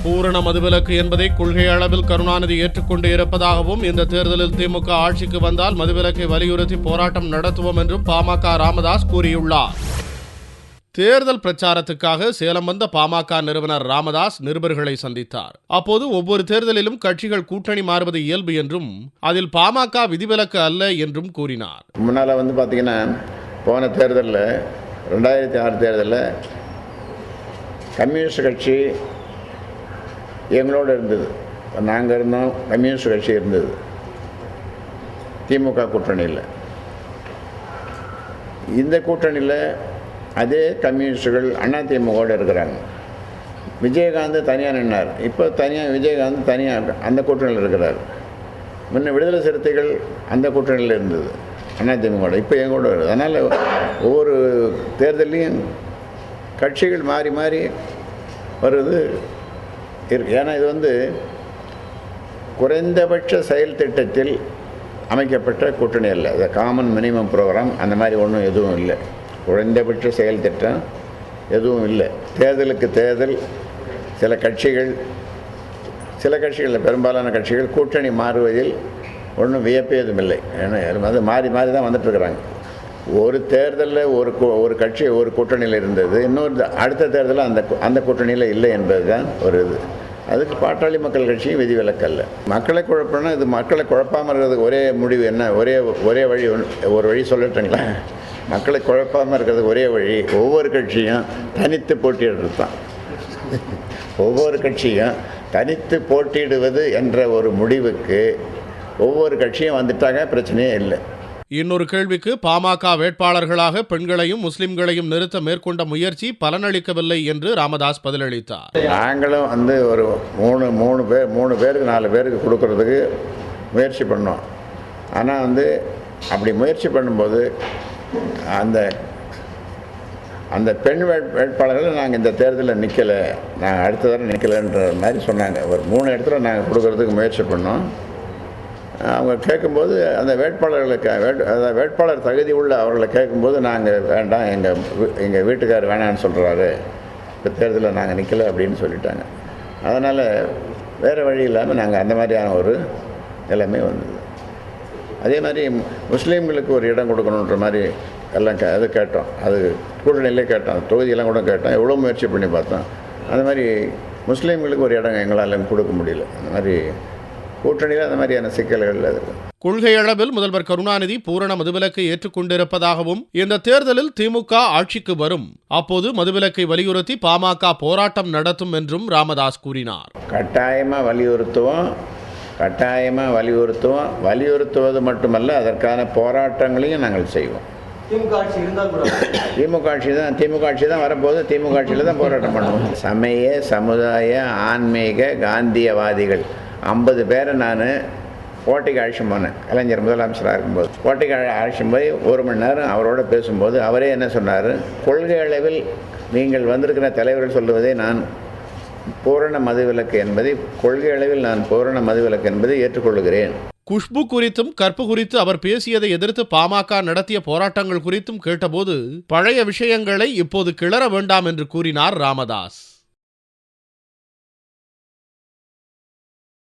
பூரண மதுவிலக்கு என்பதை கொள்கை அளவில் கருணாநிதி ஏற்றுக்கொண்டு இருப்பதாகவும் இந்த தேர்தலில் திமுக ஆட்சிக்கு வந்தால் மதுவிலக்கை வலியுறுத்தி போராட்டம் நடத்துவோம் என்றும் பாமக ராமதாஸ் கூறியுள்ளார். தேர்தல் பிரச்சாரத்துக்காக சேலம் வந்த பாமக நிறுவனர் ராமதாஸ் நிருபர்களை சந்தித்தார். அப்போது ஒவ்வொரு தேர்தலிலும் கட்சிகள் கூட்டணி மாறுவது இயல்பு என்றும் அதில் பாமக விதிவிலக்கு அல்ல என்றும் கூறினார். முன்னால் பார்த்தீங்கன்னா போன தேர்தலில் 2006 தேர்தலில் கம்யூனிஸ்ட் கட்சி எங்களோடு இருந்தது, நாங்கள் இருந்தோம், கம்யூனிஸ்ட் கட்சி இருந்தது, திமுக கூட்டணியில். இந்த கூட்டணியில் அதே கம்யூனிஸ்டுகள் அதிமுகவோடு இருக்கிறாங்க. விஜயகாந்த் தனியாக நின்னார், இப்போ விஜயகாந்த் தனியாக அந்த கூட்டணியில் இருக்கிறார். முன்ன விடுதலை சிறுத்தைகள் அந்த கூட்டணியில் இருந்தது அதிமுகவோட, இப்போ எங்களோட வருது. அதனால் ஒவ்வொரு தேர்தலையும் கட்சிகள் மாறி மாறி வருது இருக்கு. ஏன்னா இது குறைந்தபட்ச செயல் திட்டத்தில் அமைக்கப்பட்ட கூட்டணி அல்ல. அது காமன் மினிமம் ப்ரோக்ராம் அந்த மாதிரி ஒன்றும் எதுவும் இல்லை. குறைந்தபட்ச செயல் திட்டம் எதுவும் இல்லை. தேர்தலுக்கு தேர்தல் சில கட்சிகளில் பெரும்பாலான கட்சிகள் கூட்டணி மாறுவதில் ஒன்றும் வியப்பே எதுவும் இல்லை. ஏன்னா அது மாறி மாறி தான் வந்துட்டுருக்குறாங்க. ஒரு தேர்தலில் ஒரு கட்சி ஒரு கூட்டணியில் இருந்தது, இன்னொரு அடுத்த தேர்தலில் அந்த கூட்டணியில் இல்லை என்பது தான் ஒரு இது. அதுக்கு பாட்டாளி மக்கள் கட்சியும் விதிவிலக்கு அல்ல. மக்களை குழப்பம்னா இது மக்களை குழப்பாமல் இருக்கிறதுக்கு ஒரே முடிவு என்ன, ஒரே வழி, ஒரு வழி சொல்லட்டுங்களா? மக்களை குழப்பாமல் இருக்கிறதுக்கு ஒரே வழி ஒவ்வொரு கட்சியும் தனித்து போட்டியிடுறது தான். ஒவ்வொரு கட்சியும் தனித்து போட்டியிடுவது என்ற ஒரு முடிவுக்கு ஒவ்வொரு கட்சியும் வந்துட்டாங்க, பிரச்சனையே இல்லை. இன்னொரு கேள்விக்கு பாமக வேட்பாளர்களாக பெண்களையும் முஸ்லிம்களையும் நிறுத்த மேற்கொண்ட முயற்சி பலனளிக்கவில்லை என்று ராமதாஸ் பதிலளித்தார். நாங்களும் ஒரு 3 பேருக்கு 4 பேருக்கு கொடுக்கறதுக்கு முயற்சி பண்ணோம். ஆனால் அப்படி முயற்சி பண்ணும்போது அந்த பெண் வேட்பாளர்கள் நாங்கள் இந்த தேர்தலில் நிற்கலை, நாங்கள் அடுத்த தடவை நிற்கலைன்ற மாதிரி சொன்னாங்க. ஒரு 3 இடத்துல நாங்கள் கொடுக்கறதுக்கு முயற்சி பண்ணோம். அவங்க கேட்கும்போது அந்த வேட்பாளர் தகுதி உள்ள அவர்களை கேட்கும்போது நாங்கள் வேண்டாம், எங்கள் வீட்டுக்காரர் வேணான்னு சொல்கிறாரு, இப்போ தேர்தலில் நாங்கள் நிற்கலை அப்படின்னு சொல்லிட்டாங்க. அதனால் வேறு வழி இல்லாமல் நாங்கள் அந்த மாதிரியான ஒரு நிலைமை வந்தது. அதே மாதிரி முஸ்லீம்களுக்கு ஒரு இடம் கொடுக்கணுன்ற மாதிரி எல்லாம் அது கேட்டோம். அது கூட்டணியிலே கேட்டோம், தொகுதியெல்லாம் கூட கேட்டோம், எவ்வளோ முயற்சி பண்ணி பார்த்தோம். அந்த மாதிரி முஸ்லீம்களுக்கு ஒரு இடம் எங்களால் கொடுக்க முடியல. அந்த மாதிரி கூட்டணியில் அந்த மாதிரியான சிக்கல்கள் இருக்கு. கொள்கை அளவில் முதல்வர் கருணாநிதி பூரண மதுவிலக்கை ஏற்றுக்கொண்டிருப்பதாகவும் இந்த தேர்தலில் திமுக ஆட்சிக்கு வரும் அப்போது மதுவிலக்கை வலியுறுத்தி பாமக போராட்டம் நடத்தும் என்றும் ராமதாஸ் கூறினார். வலியுறுத்துவது மட்டுமல்ல, அதற்கான போராட்டங்களையும் நாங்கள் செய்வோம். திமுக ஆட்சி தான் வரப்போது, திமுக ஆட்சியில் தான் போராட்டம் பண்ணுவோம். சமய சமுதாய ஆன்மீக காந்தியவாதிகள் 50 பேரை நான் போட்டிக்கு அழைச்சிட்டு போனேன். கலைஞர் முதலமைச்சராக இருக்கும்போது போட்டிக்கு அழைச்சிட்டு போய் 1 மணி நேரம் அவரோட பேசும்போது அவரே என்ன சொன்னார், கொள்கை அளவில் நீங்கள் வந்திருக்கிற தலைவர்கள் சொல்லுவதை நான் பூரண மதுவிலக்கு என்பதை ஏற்றுக்கொள்கிறேன். குஷ்பு குறித்தும் கற்பு குறித்து அவர் பேசியதை எதிர்த்து பாமக நடத்திய போராட்டங்கள் குறித்தும் கேட்டபோது பழைய விஷயங்களை இப்போது கிளற வேண்டாம் என்று கூறினார் ராமதாஸ்.